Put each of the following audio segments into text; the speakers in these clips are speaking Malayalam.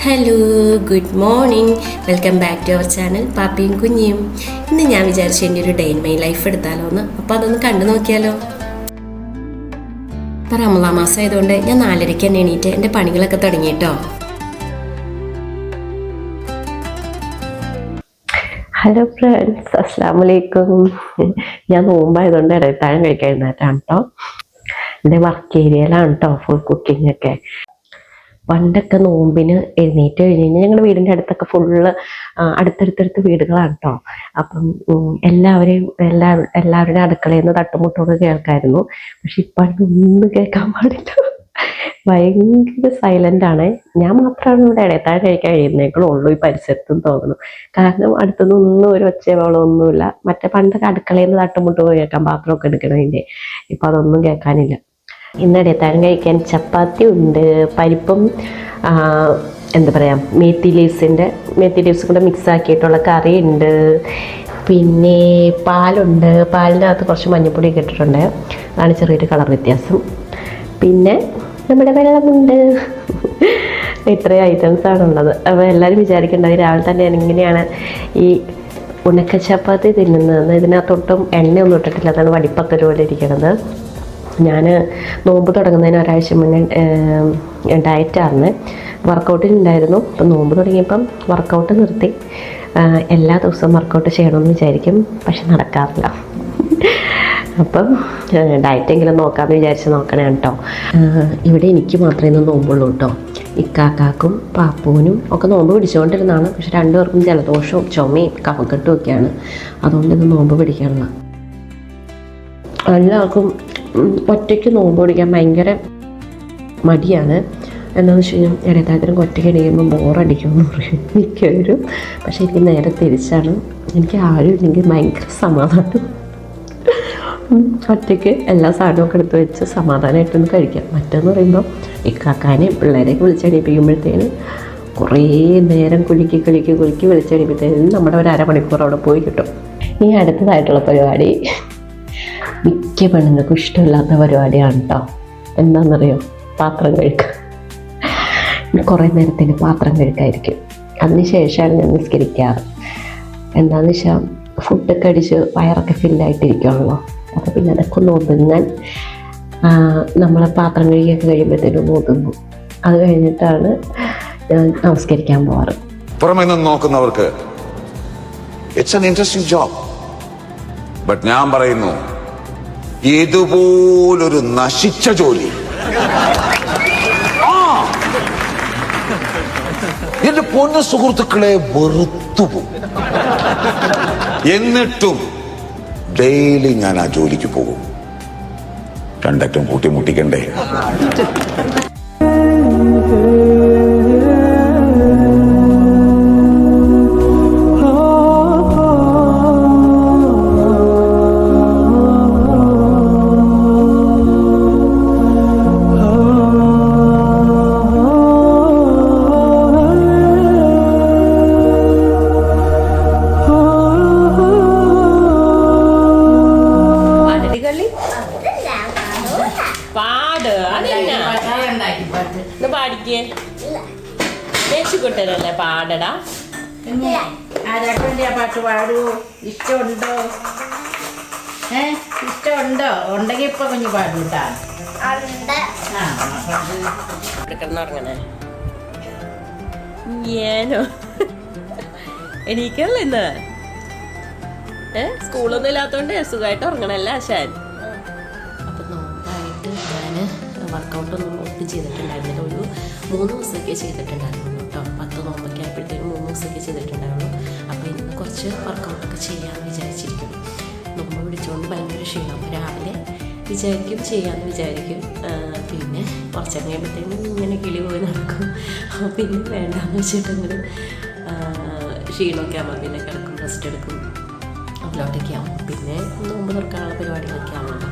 Hello, good morning. Welcome back to our channel പാപ്പിയും കുഞ്ഞിയും. ഇന്ന് ഞാൻ വിചാരിച്ചു എൻ്റെ ഒരു ഡേ ഇൻ മൈ ലൈഫ് എടുത്താലോ എന്ന്. അപ്പോൾ അതൊന്ന് കണ്ടു നോക്കിയാലോ. ഇപ്പോൾ റമളാൻ മാസം ആയതുകൊണ്ട് ഞാൻ 4:30 തന്നെ എണീറ്റ് എൻ്റെ പണികളൊക്കെ തുടങ്ങിയിട്ടോ. ഹലോ ഫ്രണ്ട്സ്, അസ്സാം വലൈക്കും. ഞാൻ നോമ്പായതുകൊണ്ട് ഇടത്താഴം കഴിക്കാനായിട്ടാണ് കേട്ടോ. എൻ്റെ വർക്ക് ഏരിയയിലാണ് കേട്ടോ ഫുൾ കുക്കിംഗ് ഒക്കെ. പണ്ടൊക്കെ നോമ്പിന് എഴുന്നേറ്റ് കഴിഞ്ഞ് കഴിഞ്ഞാൽ ഞങ്ങളുടെ വീടിൻ്റെ അടുത്തൊക്കെ ഫുള്ള് അടുത്തടുത്തടുത്ത് വീടുകളാണ് കേട്ടോ. അപ്പം എല്ലാവരുടെ അടുക്കളയിൽ നിന്ന് തട്ടുമുട്ടൊക്കെ കേൾക്കായിരുന്നു. പക്ഷെ ഇപ്പം ഒന്നും കേൾക്കാൻ പാടില്ല, ഭയങ്കര സൈലൻ്റ് ആണ്. ഞാൻ മാത്രമാണ് ഇവിടെ ഇടത്താഴം കഴിക്കാൻ കഴിയുന്നേക്കുള്ളൂ ഈ പരിസരത്തും തോന്നുന്നു. കാരണം അടുത്തൊന്നും ഒരു ഒച്ചവളമൊന്നുമില്ല. മറ്റേ പണ്ടൊക്കെ അടുക്കളയിൽ നിന്ന് തട്ടുമുട്ടൊക്കെ കേൾക്കാൻ പാത്രമൊക്കെ എടുക്കണതിൻ്റെ. ഇപ്പം അതൊന്നും കേൾക്കാനില്ല. ഇന്ന് ഇടത്താഴം കഴിക്കാൻ ചപ്പാത്തി ഉണ്ട്, പരിപ്പും എന്താ പറയുക മേത്തി ലീവ്സ് കൂടെ മിക്സ് ആക്കിയിട്ടുള്ള കറി ഉണ്ട്, പിന്നെ പാലുണ്ട്. പാലിനകത്ത് കുറച്ച് മഞ്ഞൾപ്പൊടിയൊക്കെ ഇട്ടിട്ടുണ്ട്, അതാണ് ചെറിയൊരു കളർ വ്യത്യാസം. പിന്നെ നമ്മുടെ വെള്ളമുണ്ട്. ഇത്രയും ഐറ്റംസാണുള്ളത്. അപ്പോൾ എല്ലാവരും വിചാരിക്കേണ്ടത് രാവിലെ തന്നെ എങ്ങനെയാണ് ഈ ഉണക്ക ചപ്പാത്തി തിന്നുന്നതെന്ന്. ഇതിനകത്തൊട്ടും എണ്ണയൊന്നും ഇട്ടിട്ടില്ല, അതാണ് വടിപ്പക്കൽ പോലെ ഇരിക്കുന്നത്. ഞാൻ നോമ്പ് തുടങ്ങുന്നതിന് ഒരാഴ്ച മുന്നേ ഡയറ്റായിരുന്നു, വർക്കൗട്ടിനുണ്ടായിരുന്നു. അപ്പം നോമ്പ് തുടങ്ങിയപ്പം വർക്കൗട്ട് നിർത്തി. എല്ലാ ദിവസവും വർക്കൗട്ട് ചെയ്യണമെന്ന് വിചാരിക്കും, പക്ഷെ നടക്കാറില്ല. അപ്പം ഡയറ്റെങ്കിലും നോക്കാമെന്ന് വിചാരിച്ച് നോക്കണേ കേട്ടോ. ഇവിടെ എനിക്ക് മാത്രമേ ഇന്ന് നോമ്പുള്ളൂ കേട്ടോ. ഇക്കാക്കാക്കും പാപ്പൂനും ഒക്കെ നോമ്പ് പിടിച്ചുകൊണ്ടിരുന്നതാണ്. പക്ഷെ രണ്ടുപേർക്കും ജലദോഷവും ചുമയും കഫക്കെട്ടും ഒക്കെയാണ്. അതുകൊണ്ട് ഇന്ന് നോമ്പ് പിടിക്കാനുള്ള. എല്ലാവർക്കും ഒറ്റയ്ക്ക് നോമ്പ് പിടിക്കാൻ ഭയങ്കര മടിയാണ്. എന്താണെന്ന് വെച്ച് കഴിഞ്ഞാൽ ഇടത്താഴത്തിനും ഒറ്റയ്ക്ക് എണീക്കുമ്പോൾ ബോറടിക്കുമെന്ന് പറയും മിക്കവരും. പക്ഷേ എനിക്ക് നേരെ തിരിച്ചാണ്. എനിക്ക് ആരും ഇല്ലെങ്കിൽ ഭയങ്കര സമാധാനം. ഒറ്റയ്ക്ക് എല്ലാ സാധനമൊക്കെ എടുത്ത് വെച്ച് സമാധാനമായിട്ടൊന്ന് കഴിക്കാം. മറ്റെന്ന് പറയുമ്പോൾ ഇക്കാക്കാനെയും പിള്ളേരെയൊക്കെ വിളിച്ചെണീപ്പിക്കുമ്പോഴത്തേന് കുറേ നേരം കുലുക്കി വിളിച്ചെണീപ്പിച്ചതിന് നമ്മുടെ ഒരു അരമണിക്കൂർ അവിടെ പോയി കിട്ടും. ഈ അടുത്തതായിട്ടുള്ള പരിപാടി മിക്ക പെണ്ണുങ്ങൾക്കും ഇഷ്ടമില്ലാത്ത പരിപാടിയാണ് കേട്ടോ. എന്താണെന്നറിയോ? പാത്രം കഴുകുക. കുറേ നേരത്തിന് പാത്രം കഴുകായിരിക്കും. അതിന് ശേഷമാണ് ഞാൻ നിസ്കരിക്കാറ്. എന്താണെന്ന് വെച്ചാൽ ഫുഡൊക്കെ അടിച്ച് വയറൊക്കെ ഫില്ലായിട്ടിരിക്കുകയാണല്ലോ. അപ്പോൾ പിന്നെ അതൊക്കെ ഒന്ന് ഒതുങ്ങാൻ നമ്മൾ പാത്രം കഴുകിയൊക്കെ കഴിയുമ്പോഴത്തേനും ഒതുങ്ങും. അത് കഴിഞ്ഞിട്ടാണ് ഞാൻ നമസ്കരിക്കാൻ പോവാറ്. പുറമെ നിന്ന് നോക്കുന്നവർക്ക് it's an interesting job. But ഞാൻ പറയുന്നു, ഇതുപോലൊരു നശിച്ച ജോലി എന്റെ പൊന്നു സുഹൃത്തുക്കളെ വെറുത്തുപോകും. എന്നിട്ടും ഡെയിലി ഞാൻ ആ ജോലിക്ക് പോകും. രണ്ടറ്റം കൂട്ടി മുട്ടിക്കണ്ടേ? ല്ലേ പാടടാ. ആരാ പാട്ട് പാടൂ? ഇഷ്ടമുണ്ടോ? ഇഷ്ടമുണ്ടോ? ഉണ്ടെങ്കിൽ ഇപ്പൊ കുഞ്ഞു പാടൂട്ടാ. കിടന്നുറങ്ങണേ ഞാനോ? എനിക്കല്ല ഇന്ന് സ്കൂളൊന്നും ഇല്ലാത്തോണ്ട് സുഖമായിട്ട് ഉറങ്ങണല്ലേ ആശാൻ. അപ്പം നോമ്പായിട്ട് ഞാൻ വർക്കൗട്ടൊന്നും ഒട്ടും ചെയ്തിട്ടുണ്ടായിരുന്നില്ല. ഒരു 3 ദിവസമൊക്കെ ചെയ്തിട്ടുണ്ടായിരുന്നു കേട്ടോ. 10 നോമ്പൊക്കെ ആയപ്പോഴത്തേക്കും 3 ദിവസമൊക്കെ ചെയ്തിട്ടുണ്ടായിരുന്നു. അപ്പോൾ ഇന്ന് കുറച്ച് വർക്കൗട്ടൊക്കെ ചെയ്യാമെന്ന് വിചാരിച്ചിരിക്കുന്നു. നോമ്പ് പിടിച്ചുകൊണ്ട് ഭയങ്കര ക്ഷീണം. രാവിലെ ചെയ്യാമെന്ന് വിചാരിക്കും. പിന്നെ കുറച്ച് കഴിയുമ്പോഴത്തേക്കും ഇങ്ങനെ കിളി പോയി നടക്കും. അപ്പോൾ പിന്നെ വേണ്ടാന്ന് വെച്ചിട്ടെങ്കിൽ ക്ഷീണമൊക്കെ ആകുമ്പോൾ പിന്നെ കിടക്കും, റെസ്റ്റ് എടുക്കും, അതിലോട്ടൊക്കെ ആവും. പിന്നെ നോമ്പ് തുറക്കാനുള്ള പരിപാടികളൊക്കെ ആവുമല്ലോ.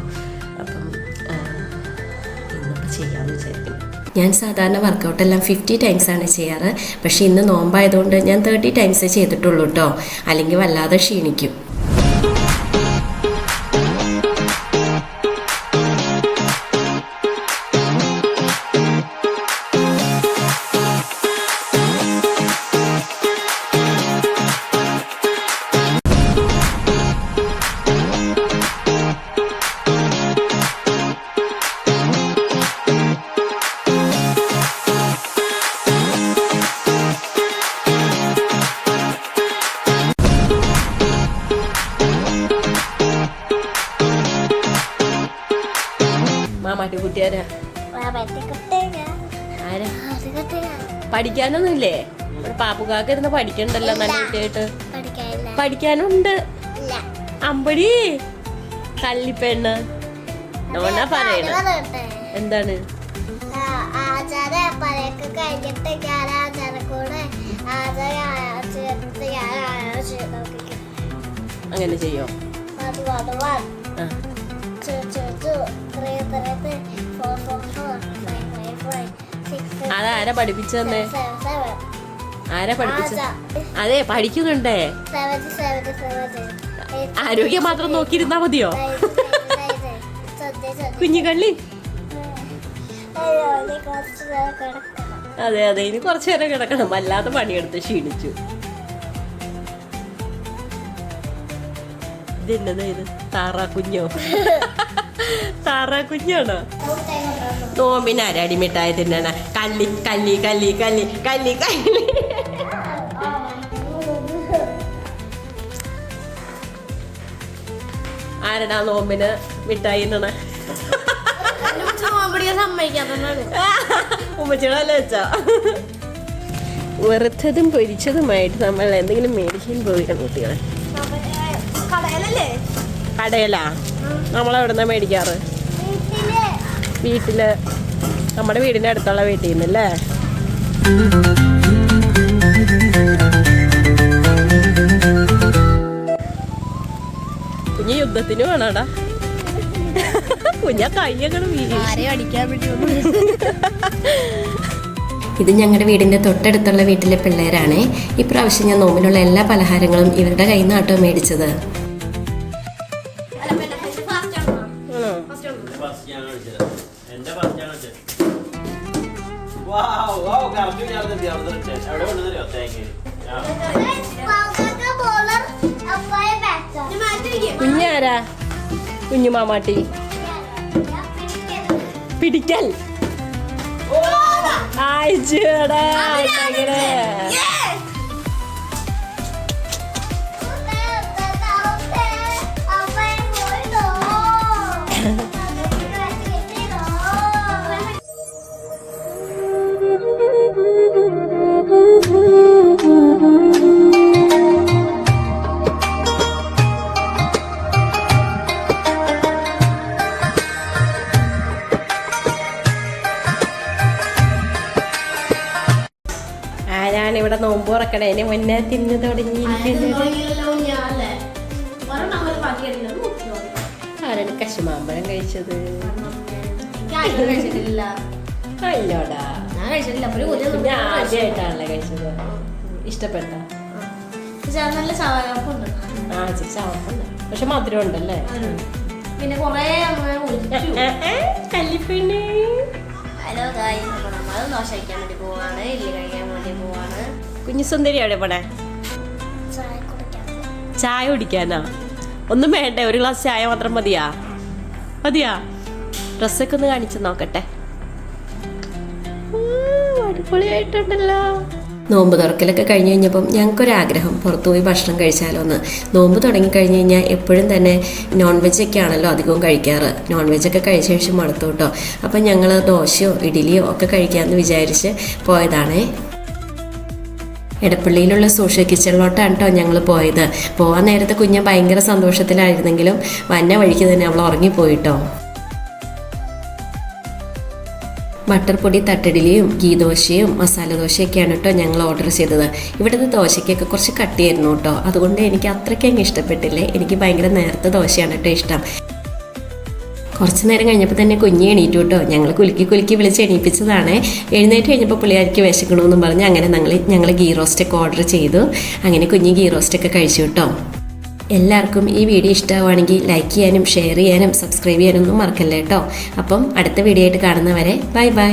അപ്പം ഇന്നിപ്പോൾ ചെയ്യാമെന്ന് വിചാരിക്കും. ഞാൻ സാധാരണ വർക്കൗട്ടെല്ലാം 50 ടൈംസാണ് ചെയ്യാറ്. പക്ഷേ ഇന്ന് നോമ്പായതുകൊണ്ട് ഞാൻ 30 ടൈംസേ ചെയ്തിട്ടുള്ളൂ കേട്ടോ. അല്ലെങ്കിൽ വല്ലാതെ ക്ഷീണിക്കും. അനിയത്തി ആരാ? ആരാ? പഠിക്കാനൊന്നുമില്ലേ? ഇവിടെ പാപ്പുകാക്ക് ഇരുന്ന് പഠിക്കണ്ടല്ലോ നല്ല കുട്ടിയായിട്ട്. പഠിക്കാനുണ്ട്. അമ്പടി കള്ളിപ്പെണ്ണ് നോണ പറയണ. എന്താണ്? അങ്ങനെ ചെയ്യോ? അതാരാ പഠിപ്പിച്ചെന്നേ? ആരാ പഠിപ്പിച്ച? അതെ പഠിക്കുന്നുണ്ടേ. ആരോഗ്യം മാത്രം നോക്കിയിരുന്നാ മതിയോ? കുഞ്ഞുകള്ളി. അതെ അതെ, ഇനി കുറച്ചു നേരം കിടക്കണം. വല്ലാതെ പണിയെടുത്ത് ക്ഷീണിച്ചു. ഇതെന്നതാ ഇത്? താറാക്കുഞ്ഞോ? താറാക്കുഞ്ഞാണോ? നോമ്പിന് അരടി മിഠായി തിന്നണ. കല്ലി കല്ലി കല്ലി കല്ലി കല്ലി കല്ലി. ആരടാ നോമ്പിന് മിഠായി തിന്നണ? ഉമ്മച്ചിടല്ലേ വെച്ചാ? വെറുത്തതും പൊരിച്ചതുമായിട്ട് നമ്മൾ എന്തെങ്കിലും മേടിക്കാൻ പോവുകയാണ് കുട്ടികളെ. കടയിലാ? നമ്മളെവിടുന്നാ മേടിക്കാറ്? വീട്ടില്, നമ്മുടെ വീടിന്റെ അടുത്തുള്ള വീട്ടിൽ നിന്നല്ലേ? കുഞ്ഞ് യുദ്ധത്തിന് വേണടാ. കുഞ്ഞ കയ്യങ്ങളും അടിക്കാൻ വേണ്ടി. ഇത് ഞങ്ങളുടെ വീടിൻ്റെ തൊട്ടടുത്തുള്ള വീട്ടിലെ പിള്ളേരാണ്. ഇപ്രാവശ്യം ഞാൻ നോമ്പിനുള്ള എല്ലാ പലഹാരങ്ങളും ഇവരുടെ കയ്യിൽ നിന്നാട്ടോ മേടിച്ചത്. കുഞ്ഞാരാ? കുഞ്ഞു മാമാട്ടി. പിടിക്കൽ. ആയിച്ചേടാ അങ്ങനെ. ആരാണ് ഇവിടെ നോമ്പ് തുറക്കണേന് മുന്നേ തിന്നു തുടങ്ങിയിരിക്കുന്നത്? ആരാണ് കശുമാമ്പഴം കഴിച്ചത്? അല്ലോടാ, ഞാൻ ആദ്യമായിട്ടാണല്ലേ കഴിച്ചത്. ഇഷ്ടപ്പെട്ട? നല്ല ചവകപ്പുണ്ട്. ആ ഇച്ചിരി ചവപ്പുണ്ട്, പക്ഷെ മധുരം ഉണ്ടല്ലേ? പിന്നെ കൊറേ കല്ലിപ്പെണ്ണേ. ഹലോ ഗായ്സ്, അപ്പോൾ നമ്മൾ ദോശ കഴിക്കാൻ വേണ്ടി പോവാണ്, ഇഡ്ഡലി കഴിക്കാൻ വേണ്ടി പോവാണ്. കുഞ്ഞു സുന്ദരി എവിടെ പോണേ? ചായ കുടിക്കാനാ? ഒന്നും വേണ്ടേ, ഒരു ഗ്ലാസ് ചായ മാത്രം മതിയാ? മതിയാ? ഡ്രസ്സൊക്കെ ഒന്ന് കാണിച്ചു നോക്കട്ടെ. അടിപൊളിയായിട്ടുണ്ടല്ലോ. നോമ്പ് തുറക്കലൊക്കെ കഴിഞ്ഞ് കഴിഞ്ഞപ്പം ഞങ്ങൾക്കൊരാഗ്രഹം പുറത്തുപോയി ഭക്ഷണം കഴിച്ചാലോ എന്ന്. നോമ്പ് തുടങ്ങിക്കഴിഞ്ഞ് കഴിഞ്ഞാൽ എപ്പോഴും തന്നെ നോൺ വെജൊക്കെ ആണല്ലോ അധികവും കഴിക്കാറ്. നോൺ വെജൊക്കെ കഴിച്ച ശേഷം മടുത്തു കേട്ടോ. അപ്പം ഞങ്ങൾ ദോശയോ ഇഡ്ഡലിയോ ഒക്കെ കഴിക്കാമെന്ന് വിചാരിച്ച് പോയതാണേ. എടപ്പള്ളിയിലുള്ള സോഷ്യൽ കിച്ചണിലോട്ടാണ് കേട്ടോ ഞങ്ങൾ പോയത്. പോകാൻ നേരത്തെ കുഞ്ഞ് ഭയങ്കര സന്തോഷത്തിലായിരുന്നെങ്കിലും വന്ന വഴിക്ക് തന്നെ അവൾ ഉറങ്ങിപ്പോയിട്ടോ. ബട്ടർ പൊടി തട്ടിടലിയും ഗീ ദോശയും മസാല ദോശയൊക്കെയാണ് കേട്ടോ ഞങ്ങൾ ഓർഡർ ചെയ്തത്. ഇവിടുത്തെ ദോശയ്ക്കൊക്കെ കുറച്ച് കട്ടിയായിരുന്നു കേട്ടോ, അതുകൊണ്ട് എനിക്ക് അത്രയ്ക്കങ്ങ് ഇഷ്ടപ്പെട്ടില്ലേ. എനിക്ക് ഭയങ്കര നേരത്തെ ദോശയാണ് കേട്ടോ ഇഷ്ടം. കുറച്ച് നേരം കഴിഞ്ഞപ്പോൾ തന്നെ കുഞ്ഞ് എണീറ്റു കേട്ടോ. ഞങ്ങൾ കുലുക്കി കുലുക്കി വിളിച്ച് എണീപ്പിച്ചതാണ്. എഴുന്നേറ്റ് കഴിഞ്ഞപ്പോൾ പിള്ളേർക്ക് വിശക്കണമെന്നും പറഞ്ഞ് അങ്ങനെ ഞങ്ങൾ ഗീ റോസ്റ്റൊക്കെ ഓർഡർ ചെയ്തു. അങ്ങനെ കുഞ്ഞ് ഗീ റോസ്റ്റൊക്കെ കഴിച്ചു കേട്ടോ. എല്ലാവർക്കും ഈ വീഡിയോ ഇഷ്ടമാവുകയാണെങ്കിൽ ലൈക്ക് ചെയ്യാനും ഷെയർ ചെയ്യാനും സബ്സ്ക്രൈബ് ചെയ്യാനൊന്നും മറക്കല്ലേ കേട്ടോ. അപ്പം അടുത്ത വീഡിയോ ആയിട്ട് കാണുന്നവരെ ബൈ ബൈ.